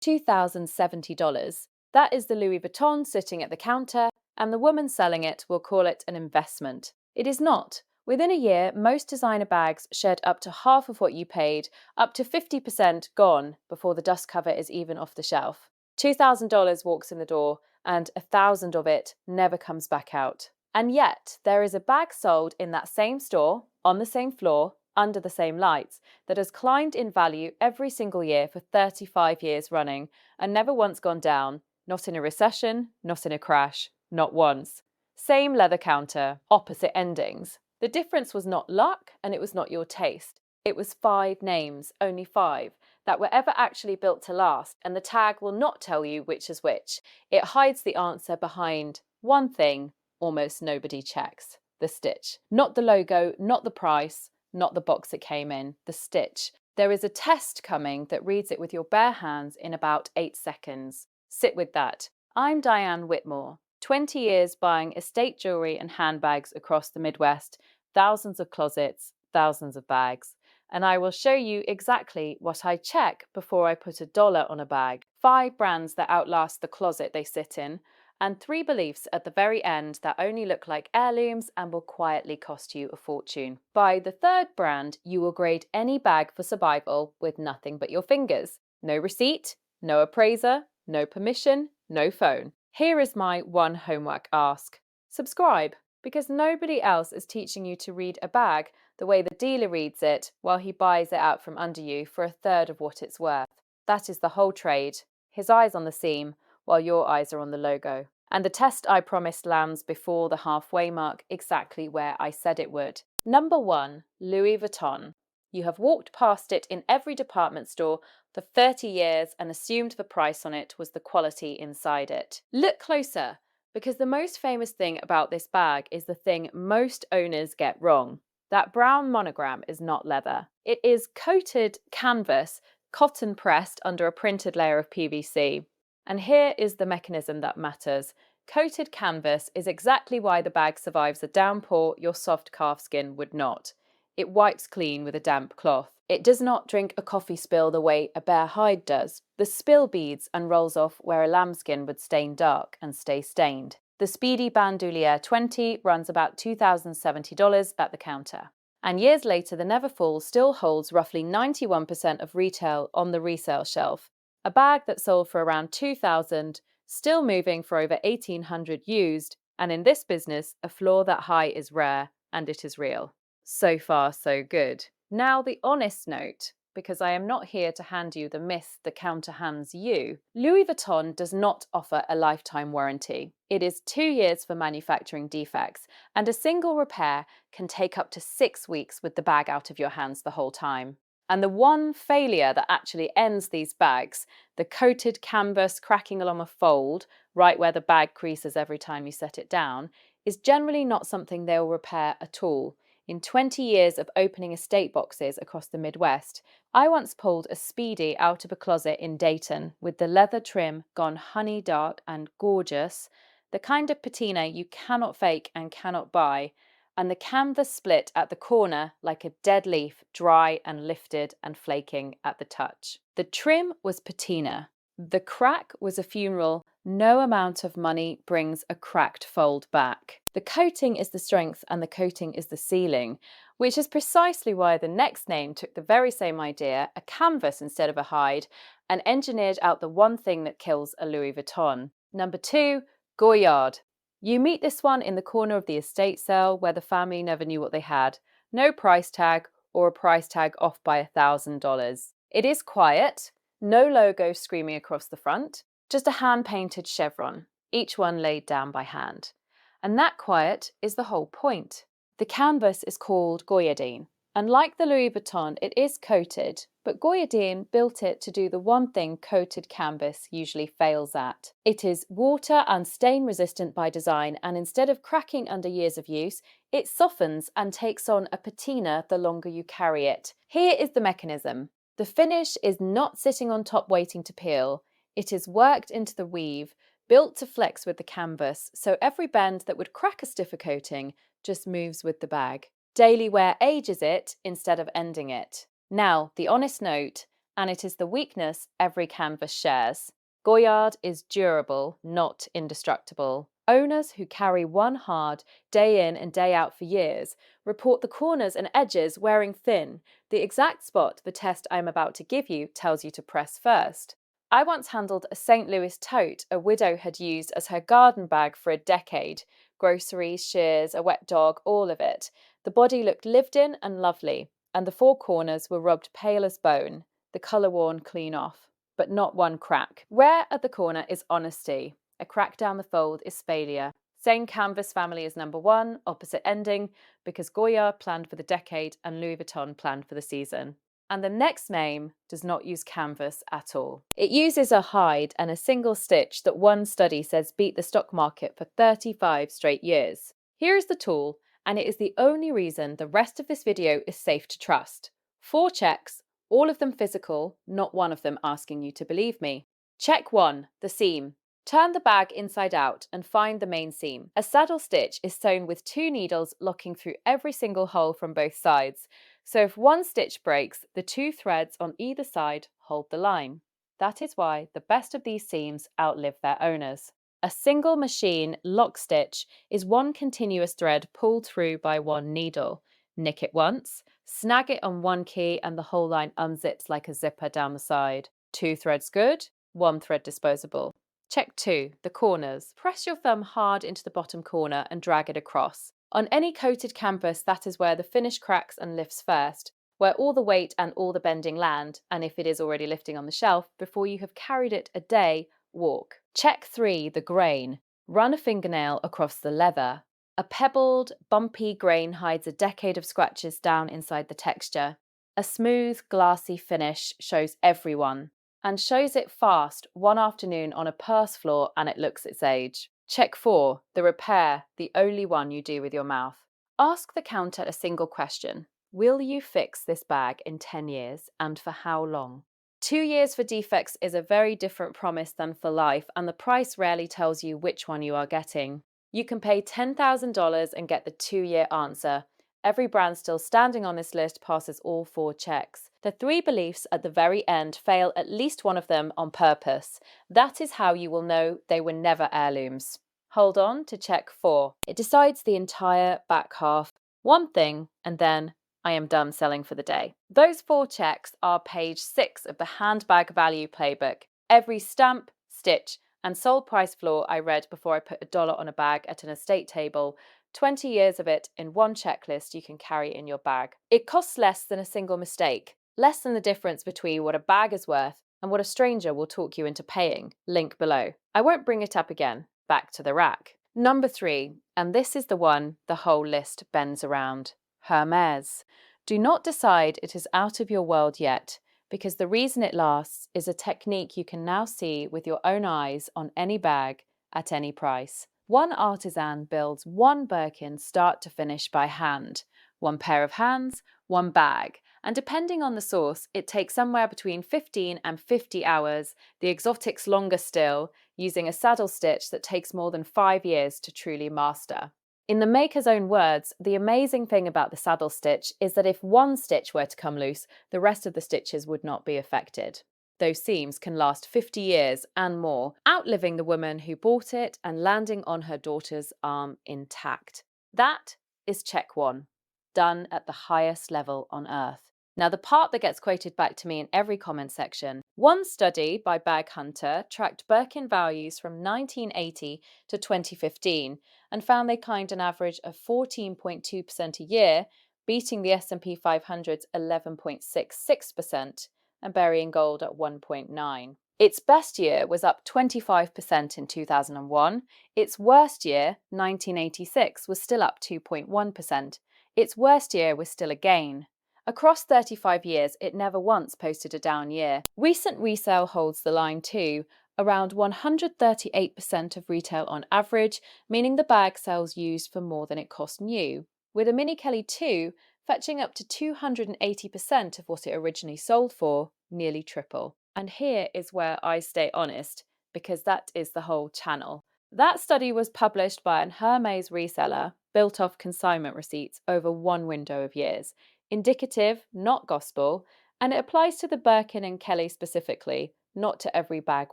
$2,070. That is the Louis Vuitton sitting at the counter, and the woman selling it will call it an investment. It is not. Within a year, most designer bags shed up to half of what you paid, up to 50% gone before the dust cover is even off the shelf. $2,000 walks in the door, and 1,000 of it never comes back out. And yet, there is a bag sold in that same store, on the same floor, under the same lights, that has climbed in value every single year for 35 years running and never once gone down, not in a recession, not in a crash, not once. Same leather counter, opposite endings. The difference was not luck and it was not your taste. It was 5 names, only 5, that were ever actually built to last, and the tag will not tell you which is which. It hides the answer behind one thing almost nobody checks: the stitch. Not the logo, not the price, not the box it came in, the stitch. There is a test coming that reads it with your bare hands in about 8 seconds. Sit with that. I'm Diane Whitmore. 20 years buying estate jewellery and handbags across the Midwest, thousands of closets, thousands of bags. And I will show you exactly what I check before I put $1 on a bag. 5 brands that outlast the closet they sit in, and 3 beliefs at the very end that only look like heirlooms and will quietly cost you a fortune. By the 3rd brand, you will grade any bag for survival with nothing but your fingers. No receipt, no appraiser, no permission, no phone. Here is my one homework ask. Subscribe, because nobody else is teaching you to read a bag the way the dealer reads it while he buys it out from under you for 1/3 of what it's worth. That is the whole trade. His eyes on the seam, while your eyes are on the logo. And the test I promised lands before the halfway mark, exactly where I said it would. Number 1, Louis Vuitton. You have walked past it in every department store for 30 years and assumed the price on it was the quality inside it. Look closer, because the most famous thing about this bag is the thing most owners get wrong. That brown monogram is not leather. It is coated canvas, cotton pressed under a printed layer of PVC. And here is the mechanism that matters. Coated canvas is exactly why the bag survives a downpour your soft calf skin would not. It wipes clean with a damp cloth. It does not drink a coffee spill the way a bare hide does. The spill beads and rolls off where a lambskin would stain dark and stay stained. The Speedy Bandoulière 20 runs about $2,070 at the counter. And years later, the Neverfull still holds roughly 91% of retail on the resale shelf. A bag that sold for around $2,000, still moving for over 1,800 used, and in this business, a floor that high is rare, and it is real. So far, so good. Now the honest note, because I am not here to hand you the myth the counter hands you. Louis Vuitton does not offer a lifetime warranty. It is 2 years for manufacturing defects, and a single repair can take up to 6 weeks with the bag out of your hands the whole time. And the one failure that actually ends these bags, the coated canvas cracking along a fold, right where the bag creases every time you set it down, is generally not something they'll repair at all. In 20 years of opening estate boxes across the Midwest, I once pulled a Speedy out of a closet in Dayton with the leather trim gone honey dark and gorgeous, the kind of patina you cannot fake and cannot buy, and the canvas split at the corner like a dead leaf, dry and lifted and flaking at the touch. The trim was patina. The crack was a funeral. No amount of money brings a cracked fold back. The coating is the strength and the coating is the sealing, which is precisely why the next name took the very same idea, a canvas instead of a hide, and engineered out the one thing that kills a Louis Vuitton. Number 2, Goyard. You meet this one in the corner of the estate sale where the family never knew what they had. No price tag, or a price tag off by $1,000. It is quiet, no logo screaming across the front, just a hand-painted chevron, each one laid down by hand. And that quiet is the whole point. The canvas is called Goyardine, and like the Louis Vuitton, it is coated, but Goyardine built it to do the one thing coated canvas usually fails at. It is water and stain resistant by design, and instead of cracking under years of use, it softens and takes on a patina the longer you carry it. Here is the mechanism. The finish is not sitting on top waiting to peel. It is worked into the weave, built to flex with the canvas, so every bend that would crack a stiffer coating just moves with the bag. Daily wear ages it instead of ending it. Now, the honest note, and it is the weakness every canvas shares. Goyard is durable, not indestructible. Owners who carry one hard day in and day out for years report the corners and edges wearing thin, the exact spot the test I'm about to give you tells you to press first. I once handled a St. Louis tote a widow had used as her garden bag for a decade. Groceries, shears, a wet dog, all of it. The body looked lived in and lovely, and the four corners were rubbed pale as bone, the colour worn clean off, but not one crack. Rare at the corner is honesty. A crack down the fold is failure. Same canvas family as number one, opposite ending, because Goyard planned for the decade and Louis Vuitton planned for the season. And the next name does not use canvas at all. It uses a hide and a single stitch that one study says beat the stock market for 35 straight years. Here is the tool, and it is the only reason the rest of this video is safe to trust. 4 checks, all of them physical, not one of them asking you to believe me. Check 1, the seam. Turn the bag inside out and find the main seam. A saddle stitch is sewn with 2 needles locking through every single hole from both sides. So if one stitch breaks, the 2 threads on either side hold the line. That is why the best of these seams outlive their owners. A single machine lock stitch is one continuous thread pulled through by one needle. Nick it once, snag it on one key and the whole line unzips like a zipper down the side. 2 threads good, 1 thread disposable. Check 2, the corners. Press your thumb hard into the bottom corner and drag it across. On any coated canvas, that is where the finish cracks and lifts first, where all the weight and all the bending land, and if it is already lifting on the shelf, before you have carried it a day, walk. Check 3, the grain. Run a fingernail across the leather. A pebbled, bumpy grain hides a decade of scratches down inside the texture. A smooth, glassy finish shows everyone, and shows it fast one afternoon on a purse floor and it looks its age. Check 4, the repair, the only one you do with your mouth. Ask the counter a single question. Will you fix this bag in 10 years and for how long? 2 years for defects is a very different promise than for life, and the price rarely tells you which one you are getting. You can pay $10,000 and get the 2-year answer. Every brand still standing on this list passes all 4 checks. The 3 beliefs at the very end fail at least one of them on purpose. That is how you will know they were never heirlooms. Hold on to check 4. It decides the entire back half. One thing, and then I am done selling for the day. Those 4 checks are page 6 of the Handbag Value Playbook. Every stamp, stitch, and sold price floor I read before I put $1 on a bag at an estate table. 20 years of it in one checklist you can carry in your bag. It costs less than a single mistake, less than the difference between what a bag is worth and what a stranger will talk you into paying. Link below. I won't bring it up again. Back to the rack. Number 3, and this is the one the whole list bends around. Hermès. Do not decide it is out of your world yet, because the reason it lasts is a technique you can now see with your own eyes on any bag at any price. One artisan builds one Birkin start to finish by hand. One pair of hands, one bag. And depending on the source, it takes somewhere between 15 and 50 hours, the exotics longer still, using a saddle stitch that takes more than 5 years to truly master. In the maker's own words, the amazing thing about the saddle stitch is that if one stitch were to come loose, the rest of the stitches would not be affected. Those seams can last 50 years and more, outliving the woman who bought it and landing on her daughter's arm intact. That is check 1, done at the highest level on earth. Now, the part that gets quoted back to me in every comment section. One study by Bag Hunter tracked Birkin values from 1980 to 2015 and found they climbed an average of 14.2% a year, beating the S&P 500's 11.66%. And burying gold at 1.9. Its best year was up 25% in 2001. Its worst year, 1986, was still up 2.1%. Its worst year was still a gain. Across 35 years, it never once posted a down year. Recent resale holds the line too, around 138% of retail on average, meaning the bag sells used for more than it cost new, with a Mini Kelly 2 fetching up to 280% of what it originally sold for, nearly triple. And here is where I stay honest, because that is the whole channel. That study was published by an Hermès reseller, built off consignment receipts over one window of years. Indicative, not gospel, And it applies to the Birkin and Kelly specifically, not to every bag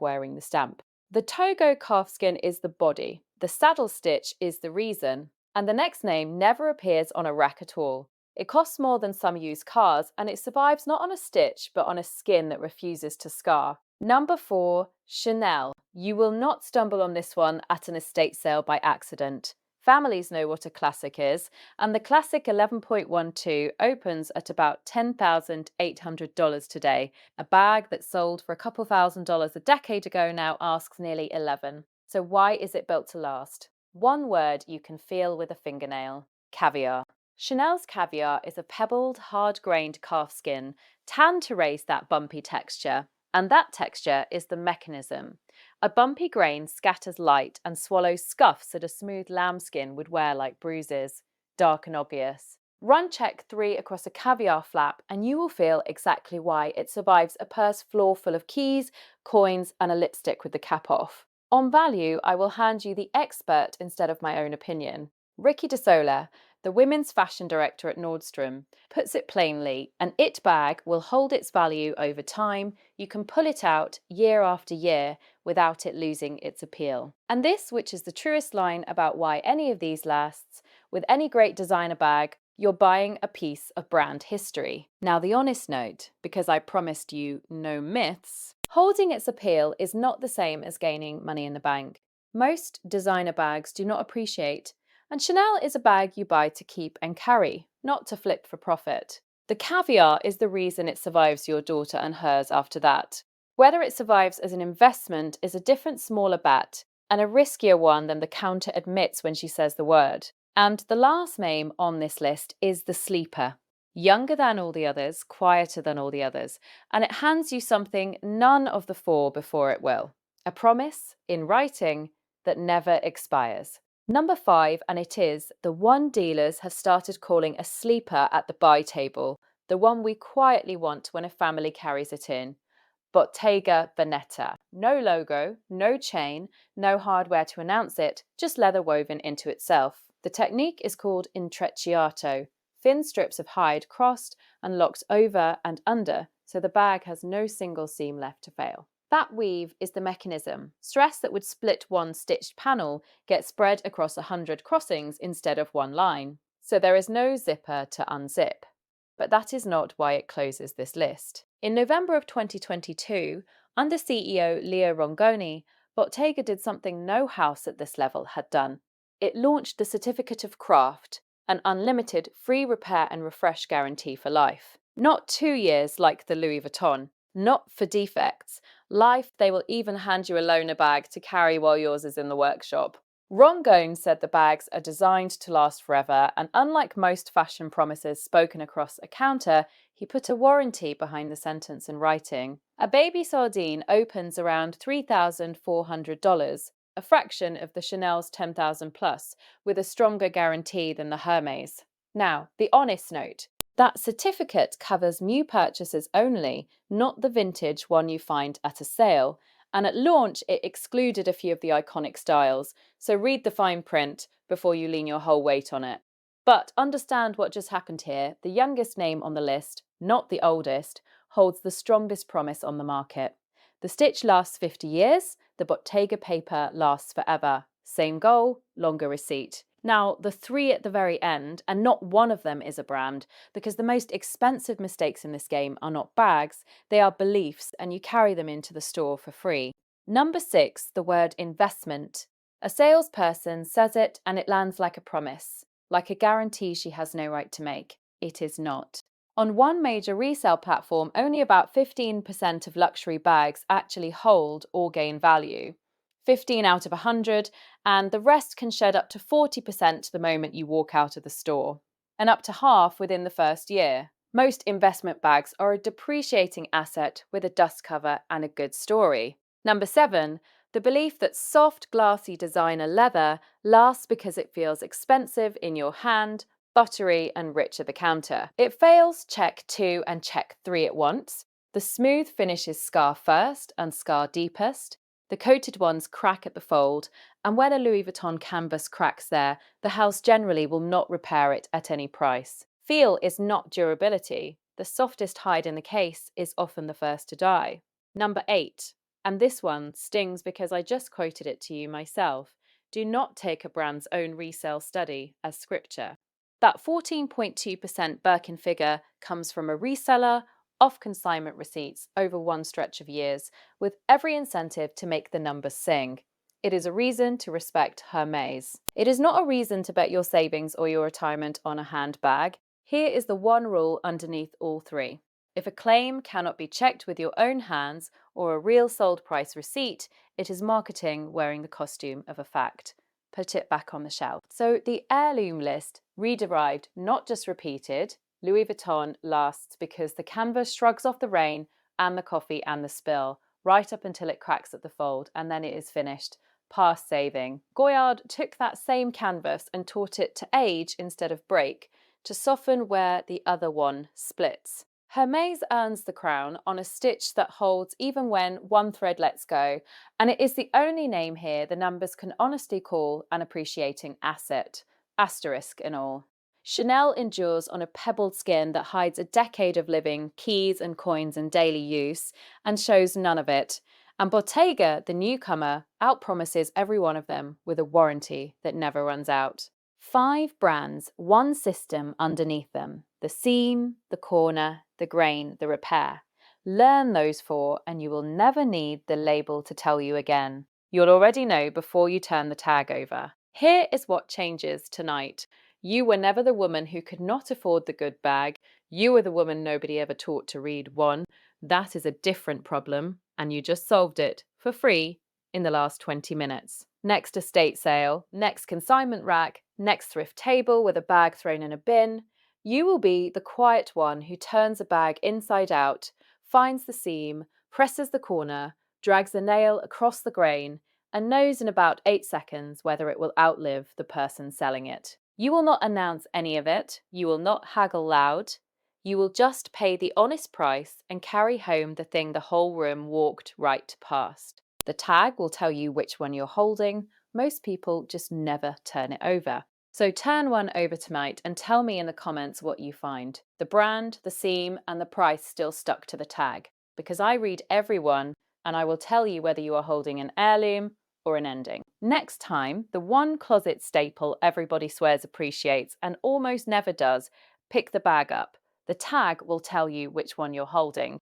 wearing the stamp. The Togo calfskin is the body, the saddle stitch is the reason, and the next name never appears on a rack at all. It costs more than some used cars, and it survives not on a stitch, but on a skin that refuses to scar. Number 4, Chanel. You will not stumble on this one at an estate sale by accident. Families know what a classic is, and the classic 11.12 opens at about $10,800 today. A bag that sold for a couple $1,000s a decade ago now asks nearly 11. So why is it built to last? One word you can feel with a fingernail: caviar. Chanel's caviar is a pebbled, hard-grained calfskin, tanned to raise that bumpy texture. And that texture is the mechanism. A bumpy grain scatters light and swallows scuffs that a smooth lambskin would wear like bruises. Dark and obvious. Run check 3 across a caviar flap and you will feel exactly why it survives a purse floor full of keys, coins, and a lipstick with the cap off. On value, I will hand you the expert instead of my own opinion. Ricky DeSola, the women's fashion director at Nordstrom, puts it plainly: an it bag will hold its value over time. You can pull it out year after year without it losing its appeal. And this, which is the truest line about why any of these lasts, with any great designer bag, you're buying a piece of brand history. Now, the honest note, because I promised you no myths, holding its appeal is not the same as gaining money in the bank. Most designer bags do not appreciate, and Chanel is a bag you buy to keep and carry, not to flip for profit. The caviar is the reason it survives your daughter and hers after that. Whether it survives as an investment is a different, smaller bet, and a riskier one than the counter admits when she says the word. And the last name on this list is the sleeper. Younger than all the others, quieter than all the others, and it hands you something none of the 4 before it will. A promise, in writing, that never expires. Number 5, and it is the one dealers have started calling a sleeper at the buy table, the one we quietly want when a family carries it in. Bottega Veneta. No logo, no chain, no hardware to announce it, just leather woven into itself. The technique is called intrecciato, thin strips of hide crossed and locked over and under, so the bag has no single seam left to fail. That weave is the mechanism. Stress that would split one stitched panel gets spread across 100 crossings instead of one line. So there is no zipper to unzip. But that is not why it closes this list. In November of 2022, under CEO Leo Rongoni, Bottega did something no house at this level had done. It launched the Certificate of Craft, an unlimited free repair and refresh guarantee for life. Not 2 years like the Louis Vuitton. Not for defects. Life, they will even hand you a loaner bag to carry while yours is in the workshop. Rongone said the bags are designed to last forever, and unlike most fashion promises spoken across a counter, he put a warranty behind the sentence in writing. A baby sardine opens around $3,400, a fraction of the Chanel's 10,000 plus, with a stronger guarantee than the Hermès. Now, the honest note. That certificate covers new purchases only, not the vintage one you find at a sale. And at launch, it excluded a few of the iconic styles, so read the fine print before you lean your whole weight on it. But understand what just happened here. The youngest name on the list, not the oldest, holds the strongest promise on the market. The stitch lasts 50 years, the Bottega paper lasts forever. Same goal, longer receipt. Now, the 3 at the very end, and not one of them is a brand, because the most expensive mistakes in this game are not bags, they are beliefs, and you carry them into the store for free. Number 6, the word investment. A salesperson says it and it lands like a promise, like a guarantee she has no right to make. It is not. On one major resale platform, only about 15% of luxury bags actually hold or gain value. 15 out of 100, and the rest can shed up to 40% the moment you walk out of the store, and up to half within the first year. Most investment bags are a depreciating asset with a dust cover and a good story. Number 7, the belief that soft, glassy designer leather lasts because it feels expensive in your hand, buttery and rich at the counter. It fails check 2 and check 3 at once. The smooth finishes scar first and scar deepest. The coated ones crack at the fold, and when a Louis Vuitton canvas cracks there, the house generally will not repair it at any price. Feel is not durability. The softest hide in the case is often the first to die. Number 8, and this one stings because I just quoted it to you myself. Do not take a brand's own resale study as scripture. That 14.2% Birkin figure comes from a reseller, off consignment receipts over one stretch of years, with every incentive to make the numbers sing. It is a reason to respect Hermès. It is not a reason to bet your savings or your retirement on a handbag. Here is the one rule underneath all three. If a claim cannot be checked with your own hands or a real sold price receipt, it is marketing wearing the costume of a fact. Put it back on the shelf. So the heirloom list, re-derived, not just repeated. Louis Vuitton lasts because the canvas shrugs off the rain and the coffee and the spill, right up until it cracks at the fold, and then it is finished. Past saving. Goyard took that same canvas and taught it to age instead of break, to soften where the other one splits. Hermès earns the crown on a stitch that holds even when one thread lets go, and it is the only name here the numbers can honestly call an appreciating asset, asterisk and all. Chanel endures on a pebbled skin that hides a decade of living, keys and coins in daily use, and shows none of it. And Bottega, the newcomer, outpromises every one of them with a warranty that never runs out. 5 brands, one system underneath them: the seam, the corner, the grain, the repair. Learn those 4 and you will never need the label to tell you again. You'll already know before you turn the tag over. Here is what changes tonight. You were never the woman who could not afford the good bag. You were the woman nobody ever taught to read one. That is a different problem, and you just solved it for free in the last 20 minutes. Next estate sale, next consignment rack, next thrift table with a bag thrown in a bin. You will be the quiet one who turns a bag inside out, finds the seam, presses the corner, drags a nail across the grain, and knows in about 8 seconds whether it will outlive the person selling it. You will not announce any of it. You will not haggle loud. You will just pay the honest price and carry home the thing the whole room walked right past. The tag will tell you which one you're holding. Most people just never turn it over. So turn one over tonight and tell me in the comments what you find. The brand, the seam, and the price still stuck to the tag, because I read every one and I will tell you whether you are holding an heirloom or an ending. Next time, the one closet staple everybody swears appreciates and almost never does, pick the bag up. The tag will tell you which one you're holding.